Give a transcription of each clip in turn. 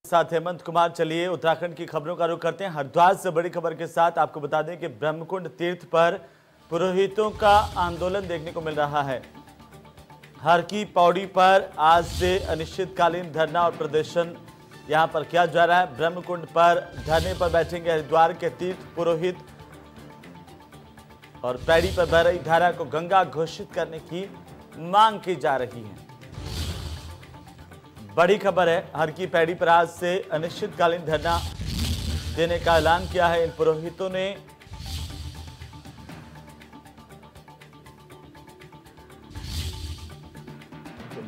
साथ हेमंत कुमार। चलिए उत्तराखंड की खबरों का रुख करते हैं। हरिद्वार से बड़ी खबर के साथ आपको बता दें कि ब्रह्मकुंड तीर्थ पर पुरोहितों का आंदोलन देखने को मिल रहा है। हर की पौड़ी पर आज से अनिश्चितकालीन धरना और प्रदर्शन यहां पर किया जा रहा है। ब्रह्मकुंड पर धरने पर बैठेंगे हरिद्वार के तीर्थ पुरोहित और पैड़ी पर बह रही धारा को गंगा घोषित करने की मांग की जा रही है। बड़ी खबर है, हर की पैड़ी पर आज से अनिश्चितकालीन धरना देने का ऐलान किया है इन पुरोहितों ने।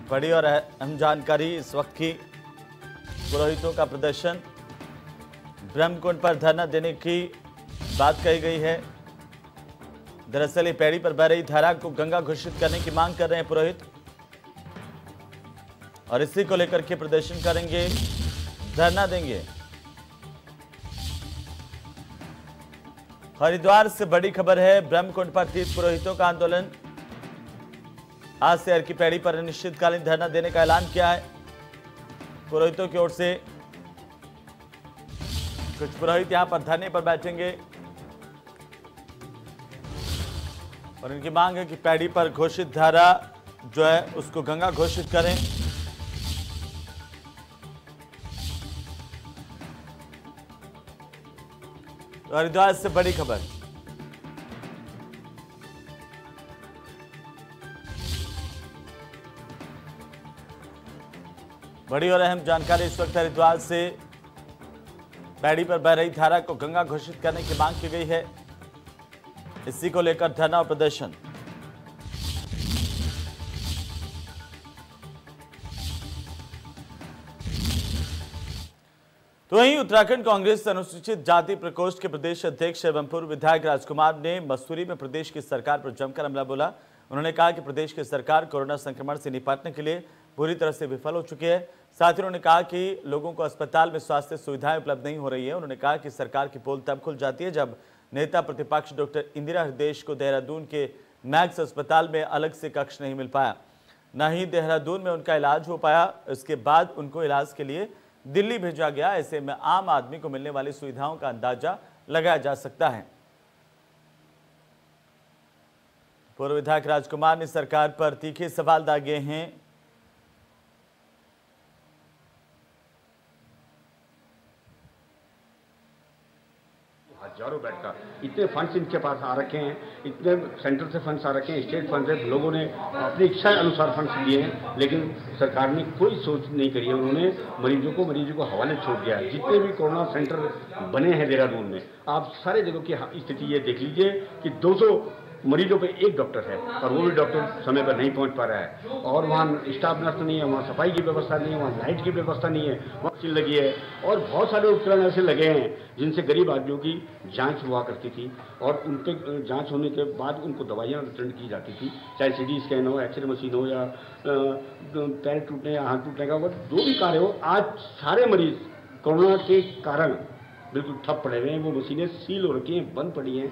बड़ी और अहम जानकारी इस वक्त की, पुरोहितों का प्रदर्शन, ब्रह्मकुंड पर धरना देने की बात कही गई है। दरअसल ये पैड़ी पर बह रही धारा को गंगा घोषित करने की मांग कर रहे हैं पुरोहित और इसी को लेकर के प्रदर्शन करेंगे, धरना देंगे। हरिद्वार से बड़ी खबर है, ब्रह्मकुंड पर तीर्थ पुरोहितों का आंदोलन। आज से हर की पैड़ी पर अनिश्चितकालीन धरना देने का ऐलान किया है पुरोहितों की ओर से। कुछ पुरोहित यहां पर धरने पर बैठेंगे और इनकी मांग है कि पैड़ी पर घोषित धारा जो है उसको गंगा घोषित करें। हरिद्वार से बड़ी खबर, बड़ी और अहम जानकारी इस वक्त हरिद्वार से पैड़ी पर बह रही धारा को गंगा घोषित करने की मांग की गई है। इसी को लेकर धरना और प्रदर्शन। तो वहीं उत्तराखंड कांग्रेस अनुसूचित जाति प्रकोष्ठ के प्रदेश अध्यक्ष एवं पूर्व विधायक राजकुमार ने मसूरी में प्रदेश की सरकार पर जमकर हमला बोला। उन्होंने कहा कि प्रदेश की सरकार कोरोना संक्रमण से निपटने के लिए पूरी तरह से विफल हो चुकी है। साथ ही उन्होंने कहा कि लोगों को अस्पताल में स्वास्थ्य सुविधाएं उपलब्ध नहीं हो रही है। उन्होंने कहा कि सरकार की पोल तब खुल जाती है जब नेता प्रतिपक्ष डॉक्टर इंदिरा हृदयेश को देहरादून के मैक्स अस्पताल में अलग से कक्ष नहीं मिल पाया, न ही देहरादून में उनका इलाज हो पाया। इसके बाद उनको इलाज के लिए दिल्ली भेजा गया। ऐसे में आम आदमी को मिलने वाली सुविधाओं का अंदाजा लगाया जा सकता है। पूर्व विधायक राजकुमार ने सरकार पर तीखे सवाल दागे हैं। हजारों बेड का इतने फंड्स इनके पास आ रखे हैं, इतने सेंटर से फंड्स आ रखे हैं, स्टेट फंड है, लोगों ने अपनी इच्छा अनुसार फंड्स दिए हैं, लेकिन सरकार ने कोई सोच नहीं करी है। उन्होंने मरीजों को हवाले छोड़ दिया है। जितने भी कोरोना सेंटर बने हैं देहरादून में, आप सारे जगह की स्थिति ये देख लीजिए कि 200 मरीजों पे एक डॉक्टर है और वो भी डॉक्टर समय पर नहीं पहुंच पा रहा है। और वहाँ स्टाफ नर्स नहीं है, वहाँ सफाई की व्यवस्था नहीं है, वहाँ लाइट की व्यवस्था नहीं है, वहाँ मशीन लगी है और बहुत सारे उपकरण ऐसे लगे हैं जिनसे गरीब आदमियों की जांच हुआ करती थी और उनके जांच होने के बाद उनको दवाइयाँ रिटर्न की जाती थी, चाहे सीटी स्कैन हो, एक्सरे मशीन हो या पैर टूटने या हाथ टूटने का वो जो भी कार्य हो। आज सारे मरीज कोरोना के कारण बिल्कुल ठप पड़े हुए हैं। वो मशीनें सील हो रखी हैं, बंद पड़ी हैं।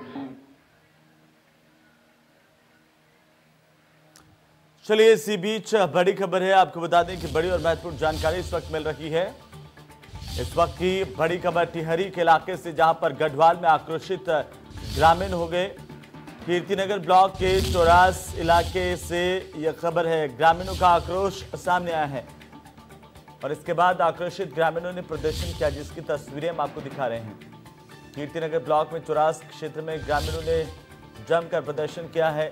चलिए इसी बीच बड़ी खबर है, आपको बता दें कि बड़ी और महत्वपूर्ण जानकारी इस वक्त मिल रही है। इस वक्त की बड़ी खबर टिहरी के इलाके से, जहां पर गढ़वाल में आक्रोशित ग्रामीण हो गए। कीर्तिनगर ब्लॉक के चौरास इलाके से यह खबर है। ग्रामीणों का आक्रोश सामने आया है और इसके बाद आक्रोशित ग्रामीणों ने प्रदर्शन किया, जिसकी तस्वीरें हम आपको दिखा रहे हैं। कीर्तिनगर ब्लॉक में चौरास क्षेत्र में ग्रामीणों ने जमकर प्रदर्शन किया है।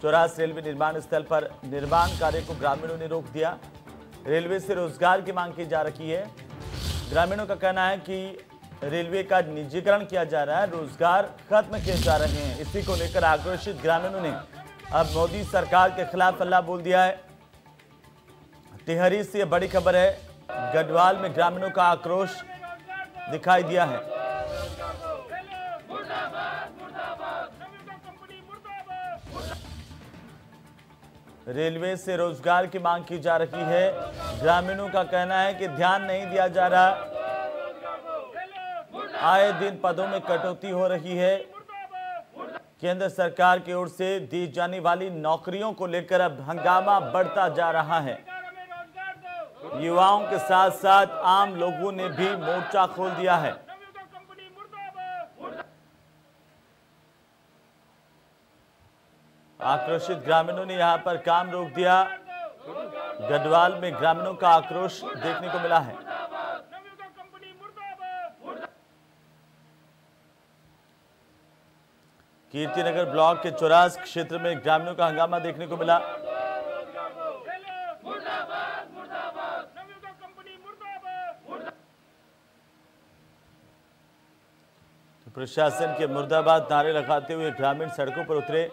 चौरास रेलवे निर्माण स्थल पर निर्माण कार्य को ग्रामीणों ने रोक दिया। रेलवे से रोजगार की मांग की जा रही है। ग्रामीणों का कहना है कि रेलवे का निजीकरण किया जा रहा है, रोजगार खत्म किए जा रहे हैं। इसी को लेकर आक्रोशित ग्रामीणों ने अब मोदी सरकार के खिलाफ हल्ला बोल दिया है। टिहरी से बड़ी खबर है, गढ़वाल में ग्रामीणों का आक्रोश दिखाई दिया है। रेलवे से रोजगार की मांग की जा रही है। ग्रामीणों का कहना है कि ध्यान नहीं दिया जा रहा, आए दिन पदों में कटौती हो रही है। केंद्र सरकार की ओर से दी जाने वाली नौकरियों को लेकर अब हंगामा बढ़ता जा रहा है। युवाओं के साथ साथ आम लोगों ने भी मोर्चा खोल दिया है। आक्रोशित ग्रामीणों ने यहां पर काम रोक दिया। गढ़वाल में ग्रामीणों का आक्रोश देखने को मिला है। कीर्तिनगर ब्लॉक के चौरास क्षेत्र में ग्रामीणों का हंगामा देखने को मिला। प्रशासन के मुर्दाबाद नारे लगाते हुए ग्रामीण सड़कों पर उतरे।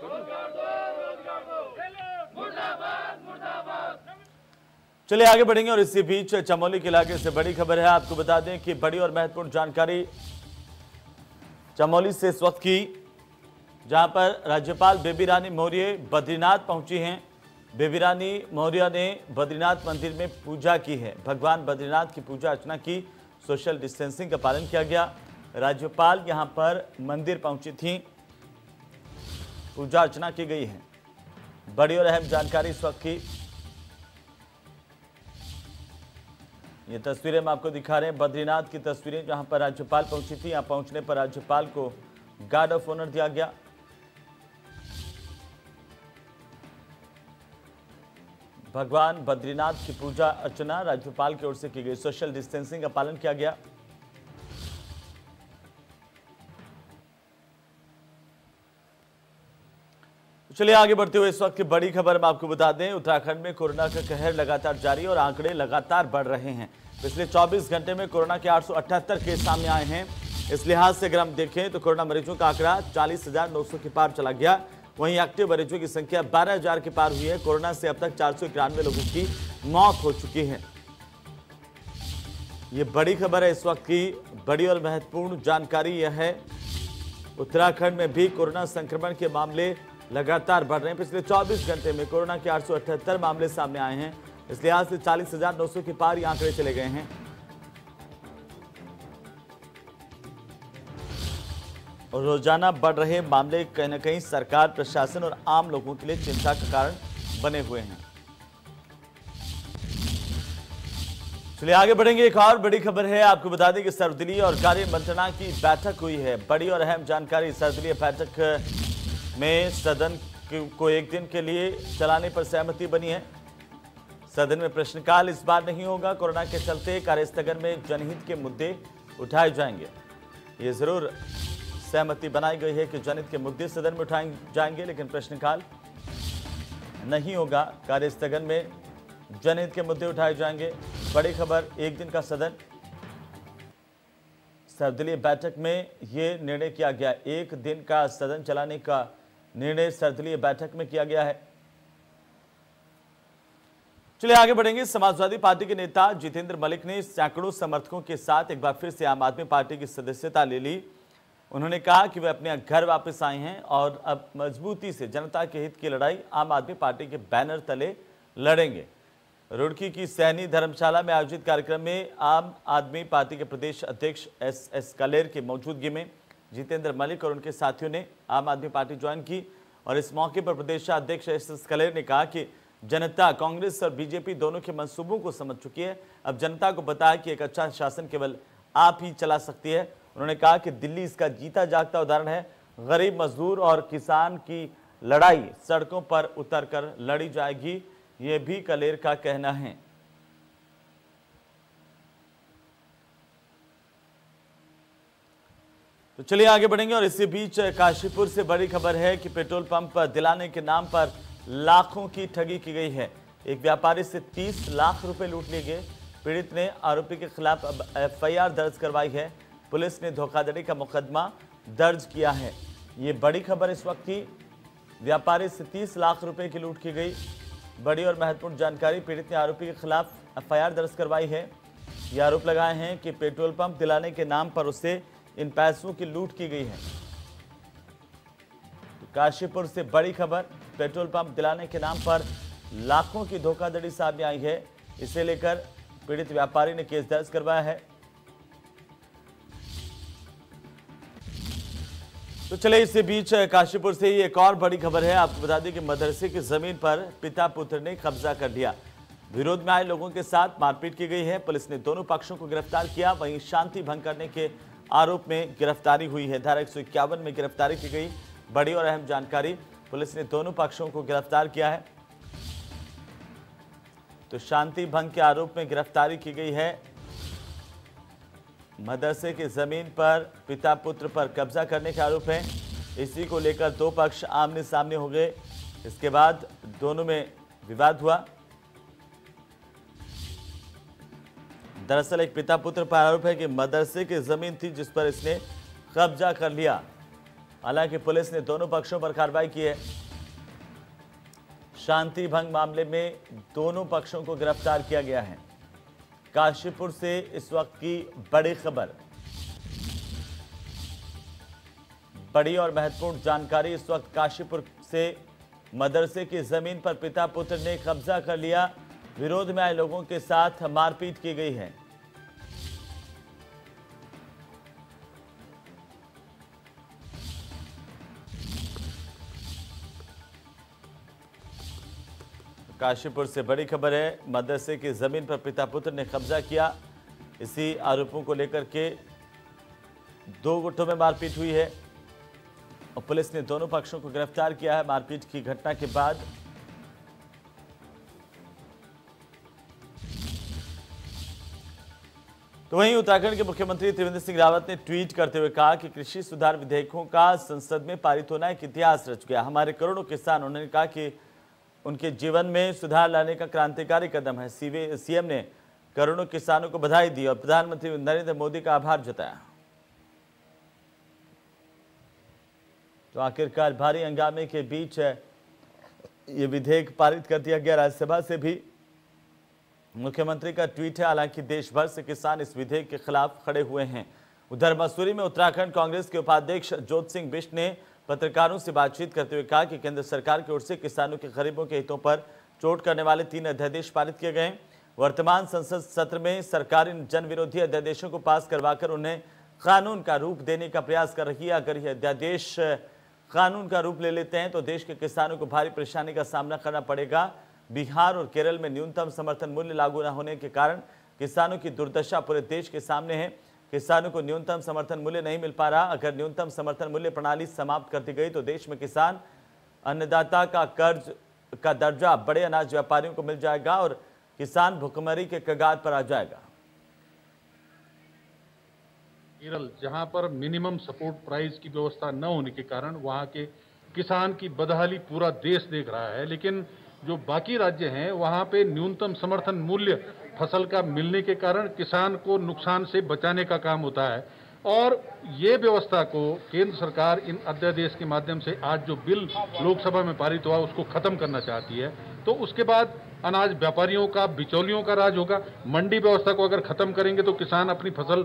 चलिए आगे बढ़ेंगे और इसी बीच चमोली के इलाके से बड़ी खबर है। आपको बता दें कि बड़ी और महत्वपूर्ण जानकारी चमोली से इस वक्त की, जहां पर राज्यपाल बेबी रानी मौर्य बद्रीनाथ पहुंची हैं। बेबी रानी मौर्य ने बद्रीनाथ मंदिर में पूजा की है। भगवान बद्रीनाथ की पूजा अर्चना की। सोशल डिस्टेंसिंग का पालन किया गया। राज्यपाल यहां पर मंदिर पहुंची थी, पूजा अर्चना की गई है। बड़ी और अहम जानकारी इस वक्त की ये तस्वीरें हम आपको दिखा रहे हैं। बद्रीनाथ की तस्वीरें जहां पर राज्यपाल पहुंची थी। यहां पहुंचने पर राज्यपाल को गार्ड ऑफ ऑनर दिया गया। भगवान बद्रीनाथ की पूजा अर्चना राज्यपाल की ओर से की गई। सोशल डिस्टेंसिंग का पालन किया गया। चलिए आगे बढ़ते हुए इस वक्त की बड़ी खबर हम आपको बता दें। उत्तराखंड में कोरोना का कहर लगातार जारी और आंकड़े लगातार बढ़ रहे हैं। पिछले 24 घंटे में कोरोना के 878 केस सामने आए हैं। इस लिहाज से अगर हम देखें तो कोरोना मरीजों का आंकड़ा 40,900 के पार चला गया। वहीं एक्टिव मरीजों की संख्या 12,000 के पार हुई है। कोरोना से अब तक 491 लोगों की मौत हो चुकी है। ये बड़ी खबर है इस वक्त की। बड़ी और महत्वपूर्ण जानकारी यह है, उत्तराखंड में भी कोरोना संक्रमण के मामले लगातार बढ़ रहे हैं। पिछले 24 घंटे में कोरोना के 878 मामले सामने आए हैं। इस लिहाज से 40,900 के पार ये आंकड़े चले गए हैं। और रोजाना बढ़ रहे मामले कहीं न कहीं सरकार, प्रशासन और आम लोगों के लिए चिंता का कारण बने हुए हैं। चलिए आगे बढ़ेंगे। एक और बड़ी खबर है। आपको बता दें कि सर्वदलीय और कार्य मंत्रणा की बैठक हुई है। बड़ी और अहम जानकारी, सर्वदलीय बैठक में सदन को एक दिन के लिए चलाने पर सहमति बनी है। सदन में प्रश्नकाल इस बार नहीं होगा। कोरोना के चलते कार्यस्थगन में जनहित के मुद्दे उठाए जाएंगे। ये जरूर सहमति बनाई गई है कि जनहित के मुद्दे सदन में उठाए जाएंगे, लेकिन प्रश्नकाल नहीं होगा। कार्यस्थगन में जनहित के मुद्दे उठाए जाएंगे। बड़ी खबर, एक दिन का सदन। सर्वदलीय बैठक में यह निर्णय किया गया। एक दिन का सदन चलाने का निर्णय सर्वदलीय बैठक में किया गया है। चलिए आगे बढ़ेंगे। समाजवादी पार्टी के नेता जितेंद्र मलिक ने सैकड़ों समर्थकों के साथ एक बार फिर से आम आदमी पार्टी की सदस्यता ले ली। उन्होंने कहा कि वे अपने घर वापस आए हैं और अब मजबूती से जनता के हित की लड़ाई आम आदमी पार्टी के बैनर तले लड़ेंगे। रुड़की की सैनी धर्मशाला में आयोजित कार्यक्रम में आम आदमी पार्टी के प्रदेश अध्यक्ष एस कलेर की मौजूदगी में जितेंद्र मलिक और उनके साथियों ने आम आदमी पार्टी ज्वाइन की। और इस मौके पर प्रदेशाध्यक्ष एस कलेर ने कहा कि जनता कांग्रेस और बीजेपी दोनों के मंसूबों को समझ चुकी है। अब जनता को पता है कि एक अच्छा शासन केवल आप ही चला सकती है। उन्होंने कहा कि दिल्ली इसका जीता जागता उदाहरण है। गरीब, मजदूर और किसान की लड़ाई सड़कों पर उतरकर लड़ी जाएगी, ये भी कलेर का कहना है। तो चलिए आगे बढ़ेंगे और इसी बीच काशीपुर से बड़ी खबर है कि पेट्रोल पंप दिलाने के नाम पर लाखों की ठगी की गई है। एक व्यापारी से 30 लाख रुपए लूट लिए गए। पीड़ित ने आरोपी के खिलाफ अब एफआईआर दर्ज करवाई है। पुलिस ने धोखाधड़ी का मुकदमा दर्ज किया है। ये बड़ी खबर इस वक्त की। व्यापारी से 30 लाख रुपए की लूट की गई। बड़ी और महत्वपूर्ण जानकारी, पीड़ित ने आरोपी के खिलाफ एफआईआर दर्ज करवाई है। ये आरोप लगाए हैं कि पेट्रोल पंप दिलाने के नाम पर उससे इन पैसों की लूट की गई है। काशीपुर से बड़ी खबर, पेट्रोल पंप दिलाने के नाम पर लाखों की धोखाधड़ी सामने आई है। इसे लेकर पीड़ित व्यापारी ने केस दर्ज करवाया है। तो चले इसी बीच काशीपुर से एक और बड़ी खबर है। आपको बता दें कि मदरसे की जमीन पर पिता पुत्र ने कब्जा कर लिया। विरोध में आए लोगों के साथ मारपीट की गई है। पुलिस ने दोनों पक्षों को गिरफ्तार किया। वहीं शांति भंग करने के आरोप में गिरफ्तारी हुई है। धारा 151 में गिरफ्तारी की गई। बड़ी और अहम जानकारी, पुलिस ने दोनों पक्षों को गिरफ्तार किया है। तो शांति भंग के आरोप में गिरफ्तारी की गई है। मदरसे की जमीन पर पिता पुत्र पर कब्जा करने का आरोप है। इसी को लेकर दो पक्ष आमने सामने हो गए। इसके बाद दोनों में विवाद हुआ। दरअसल एक पिता पुत्र पर आरोप है कि मदरसे की जमीन थी जिस पर इसने कब्जा कर लिया। हालांकि पुलिस ने दोनों पक्षों पर कार्रवाई की है। शांति भंग मामले में दोनों पक्षों को गिरफ्तार किया गया है। काशीपुर से इस वक्त की बड़ी खबर, बड़ी और महत्वपूर्ण जानकारी इस वक्त काशीपुर से। मदरसे की जमीन पर पिता पुत्र ने कब्जा कर लिया। विरोध में आए लोगों के साथ मारपीट की गई है। काशीपुर से बड़ी खबर है। मदरसे की जमीन पर पिता पुत्र ने कब्जा किया। इसी आरोपों को लेकर के दो गुटों में मारपीट हुई है और पुलिस ने दोनों पक्षों को गिरफ्तार किया है। मारपीट की घटना के बाद तो वहीं उत्तराखंड के मुख्यमंत्री त्रिवेंद्र सिंह रावत ने ट्वीट करते हुए कहा कि कृषि सुधार विधेयकों का संसद में पारित होना एक इतिहास रच गया। हमारे करोड़ों किसान, उन्होंने कहा कि उनके जीवन में सुधार लाने का क्रांतिकारी कदम है। सीएम ने करोड़ों किसानों को बधाई दी और प्रधानमंत्री नरेंद्र मोदी का आभार जताया। तो आखिरकार भारी हंगामे के बीच ये विधेयक पारित कर दिया गया। राज्यसभा से भी मुख्यमंत्री का ट्वीट है। हालांकि देश भर से किसान इस विधेयक के खिलाफ खड़े हुए हैं। उधर मसूरी में उत्तराखंड कांग्रेस के उपाध्यक्ष ज्योत सिंह बिष्ट ने पत्रकारों से बातचीत करते हुए कहा कि केंद्र सरकार की ओर से किसानों के गरीबों के हितों पर चोट करने वाले 3 अध्यादेश पारित किए गए। वर्तमान संसद सत्र में सरकार इन जन विरोधी अध्यादेशों को पास करवाकर उन्हें कानून का रूप देने का प्रयास कर रही है। अगर ये अध्यादेश कानून का रूप ले लेते हैं तो देश के किसानों को भारी परेशानी का सामना करना पड़ेगा। बिहार और केरल में न्यूनतम समर्थन मूल्य लागू न होने के कारण किसानों की दुर्दशा पूरे देश के सामने है। किसानों को न्यूनतम समर्थन मूल्य नहीं मिल पा रहा। अगर न्यूनतम समर्थन मूल्य प्रणाली समाप्त कर दी गई तो देश में किसान अन्नदाता का कर्ज का दर्जा बड़े अनाज व्यापारियों को मिल जाएगा और किसान भुखमरी के कगार पर आ जाएगा। केरल, जहां पर मिनिमम सपोर्ट प्राइस की व्यवस्था न होने के कारण वहां के किसान की बदहाली पूरा देश देख रहा है, लेकिन जो बाकी राज्य हैं वहां पे न्यूनतम समर्थन मूल्य फसल का मिलने के कारण किसान को नुकसान से बचाने का काम होता है। और ये व्यवस्था को केंद्र सरकार इन अध्यादेश के माध्यम से आज जो बिल लोकसभा में पारित हुआ उसको खत्म करना चाहती है। तो उसके बाद अनाज व्यापारियों का, बिचौलियों का राज होगा। मंडी व्यवस्था को अगर खत्म करेंगे तो किसान अपनी फसल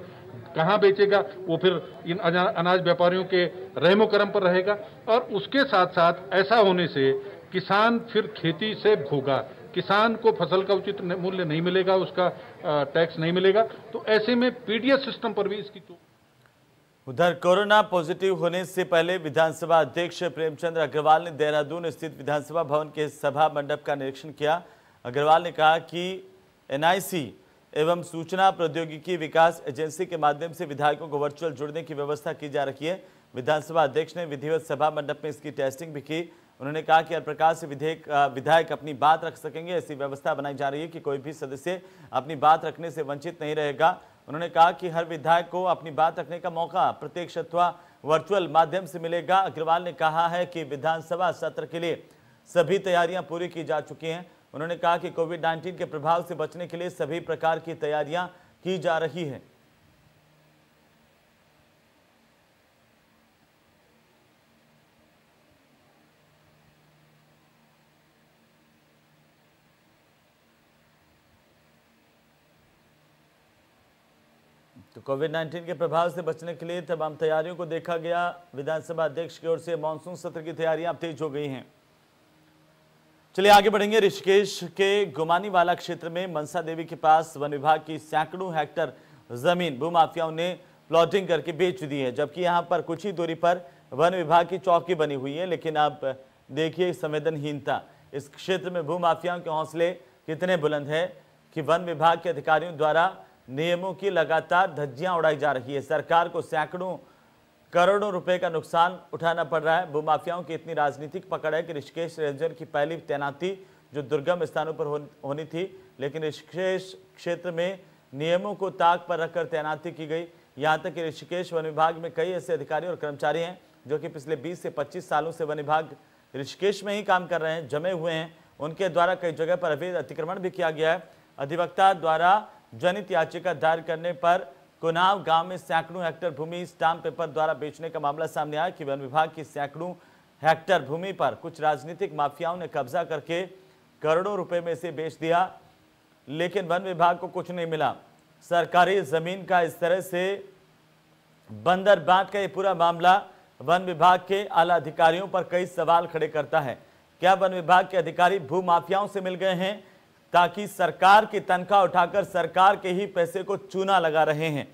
कहाँ बेचेगा? वो फिर इन अनाज व्यापारियों के रहमो करम पर रहेगा। और उसके साथ साथ ऐसा होने से किसान फिर खेती से भोगा, किसान को फसल का उचित मूल्य नहीं मिलेगा, उसका टैक्स नहीं मिलेगा। तो ऐसे में पीडीएस सिस्टम पर भी इसकी उधर कोरोना पॉजिटिव होने से पहले विधानसभा अध्यक्ष प्रेमचंद अग्रवाल ने देहरादून स्थित विधानसभा भवन के सभा मंडप का निरीक्षण किया। अग्रवाल ने कहा कि एनआईसी एवं सूचना प्रौद्योगिकी विकास एजेंसी के माध्यम से विधायकों को वर्चुअल जुड़ने की व्यवस्था की जा रही है। विधानसभा अध्यक्ष ने विधिवत सभा मंडप में इसकी टेस्टिंग भी की। उन्होंने कहा कि हर प्रकार से विधायक अपनी बात रख सकेंगे। ऐसी व्यवस्था बनाई जा रही है कि कोई भी सदस्य अपनी बात रखने से वंचित नहीं रहेगा। उन्होंने कहा कि हर विधायक को अपनी बात रखने का मौका प्रत्यक्ष अथवा वर्चुअल माध्यम से मिलेगा। अग्रवाल ने कहा है कि विधानसभा सत्र के लिए सभी तैयारियां पूरी की जा चुकी हैं। उन्होंने कहा कि कोविड-19 के प्रभाव से बचने के लिए सभी प्रकार की तैयारियां की जा रही हैं। तो कोविड-19 के प्रभाव से बचने के लिए तमाम तैयारियों को देखा गया। विधानसभा अध्यक्ष की ओर से मानसून सत्र की तैयारियां अब तेज हो गई हैं। चलिए आगे बढ़ेंगे। ऋषिकेश के गुमानीवाला क्षेत्र में मनसा देवी के पास वन विभाग की सैकड़ों हेक्टेयर जमीन भूमाफियाओं ने प्लॉटिंग करके बेच दी है, जबकि यहां पर कुछ ही दूरी पर वन विभाग की चौकी बनी हुई है। लेकिन आप देखिए संवेदनहीनता, इस क्षेत्र में भूमाफियाओं के हौसले कितने बुलंद है कि वन विभाग के अधिकारियों द्वारा नियमों की लगातार धज्जियां उड़ाई जा रही है। सरकार को सैकड़ों करोड़ों रुपए का नुकसान उठाना पड़ रहा है। भूमाफियाओं की इतनी राजनीतिक पकड़ है कि ऋषिकेश रेंजर की पहली तैनाती जो दुर्गम स्थानों पर होनी थी, लेकिन ऋषिकेश क्षेत्र में नियमों को ताक पर रखकर तैनाती की गई। यहाँ तक कि ऋषिकेश वन विभाग में कई ऐसे अधिकारी और कर्मचारी हैं जो कि पिछले 20 से 25 सालों से वन विभाग ऋषिकेश में ही काम कर रहे हैं, जमे हुए हैं। उनके द्वारा कई जगह पर अवैध अतिक्रमण भी किया गया है। अधिवक्ता द्वारा जनहित याचिका दायर करने पर कुनाव गांव में सैकड़ों हेक्टेयर भूमि स्टाम्प पेपर द्वारा बेचने का मामला सामने आया कि वन विभाग की सैकड़ों हेक्टेयर भूमि पर कुछ राजनीतिक माफियाओं ने कब्जा करके करोड़ों रुपए में से बेच दिया, लेकिन वन विभाग को कुछ नहीं मिला। सरकारी जमीन का इस तरह से बंदर बांट का ये पूरा मामला वन विभाग के आला अधिकारियों पर कई सवाल खड़े करता है। क्या वन विभाग के अधिकारी भू माफियाओं से मिल गए हैं ताकि सरकार की तनख्वाह उठाकर सरकार के ही पैसे को चूना लगा रहे हैं?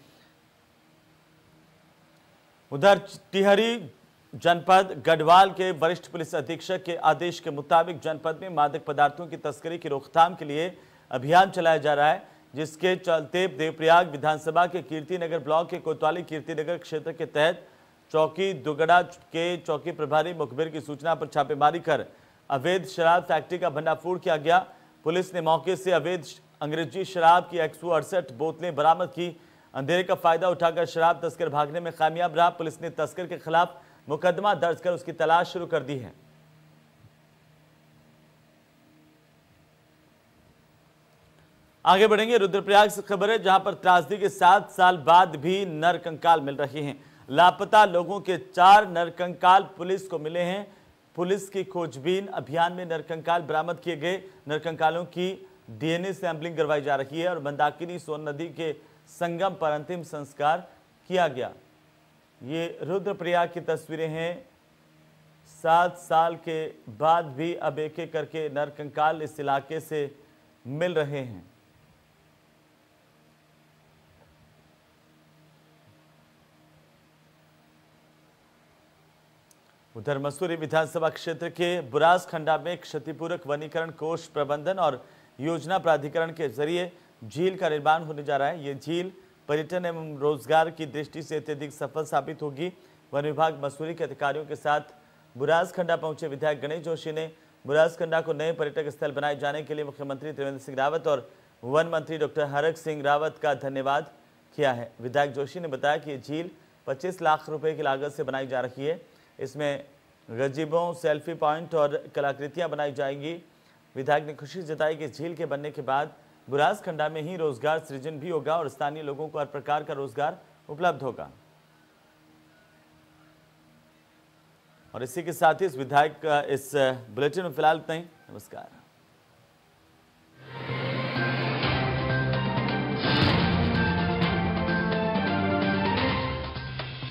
उधर टिहरी जनपद गढ़वाल के वरिष्ठ पुलिस अधीक्षक के आदेश के मुताबिक जनपद में मादक पदार्थों की तस्करी की रोकथाम के लिए अभियान चलाया जा रहा है, जिसके चलते देवप्रयाग विधानसभा के कीर्तिनगर ब्लॉक के कोतवाली कीर्तिनगर क्षेत्र के तहत चौकी दुगड़ा के चौकी प्रभारी मुखबिर की सूचना पर छापेमारी कर अवैध शराब फैक्ट्री का भंडाफोड़ किया गया। पुलिस ने मौके से अवैध अंग्रेजी शराब की 168 बोतलें बरामद की। अंधेरे का फायदा उठाकर शराब तस्कर भागने में कामयाब रहा। पुलिस ने तस्कर के खिलाफ मुकदमा दर्ज कर उसकी तलाश शुरू कर दी है। आगे बढ़ेंगे। रुद्रप्रयाग से खबर है, जहां पर त्रासदी के 7 साल बाद भी नरकंकाल मिल रहे हैं। लापता लोगों के 4 नरकंकाल पुलिस को मिले हैं। पुलिस की खोजबीन अभियान में नरकंकाल बरामद किए गए। नरकंकालों की डीएनए सैंपलिंग करवाई जा रही है और मंदाकिनी सोन नदी के संगम पर अंतिम संस्कार किया गया। ये रुद्रप्रयाग की तस्वीरें हैं। 7 साल के बाद भी अब एक एक करके नरकंकाल इस इलाके से मिल रहे हैं। उधर मसूरी विधानसभा क्षेत्र के बुरासखंडा में क्षतिपूरक वनीकरण कोष प्रबंधन और योजना प्राधिकरण के जरिए झील का निर्माण होने जा रहा है। ये झील पर्यटन एवं रोजगार की दृष्टि से अत्यधिक सफल साबित होगी। वन विभाग मसूरी के अधिकारियों के साथ बुरासखंडा पहुंचे विधायक गणेश जोशी ने बुरासखंडा को नए पर्यटक स्थल बनाए जाने के लिए मुख्यमंत्री त्रिवेंद्र सिंह रावत और वन मंत्री डॉक्टर हरक सिंह रावत का धन्यवाद किया है। विधायक जोशी ने बताया कि ये झील 25 लाख रुपए की लागत से बनाई जा रही है। इसमें गजीबों, सेल्फी पॉइंट और कलाकृतियां बनाई जाएंगी। विधायक ने खुशी जताई कि झील के बनने के बाद बुरासखंडा में ही रोजगार सृजन भी होगा और स्थानीय लोगों को हर प्रकार का रोजगार उपलब्ध होगा। और इसी के साथ ही इस विधायक इस बुलेटिन में फिलहाल इतना ही। नमस्कार।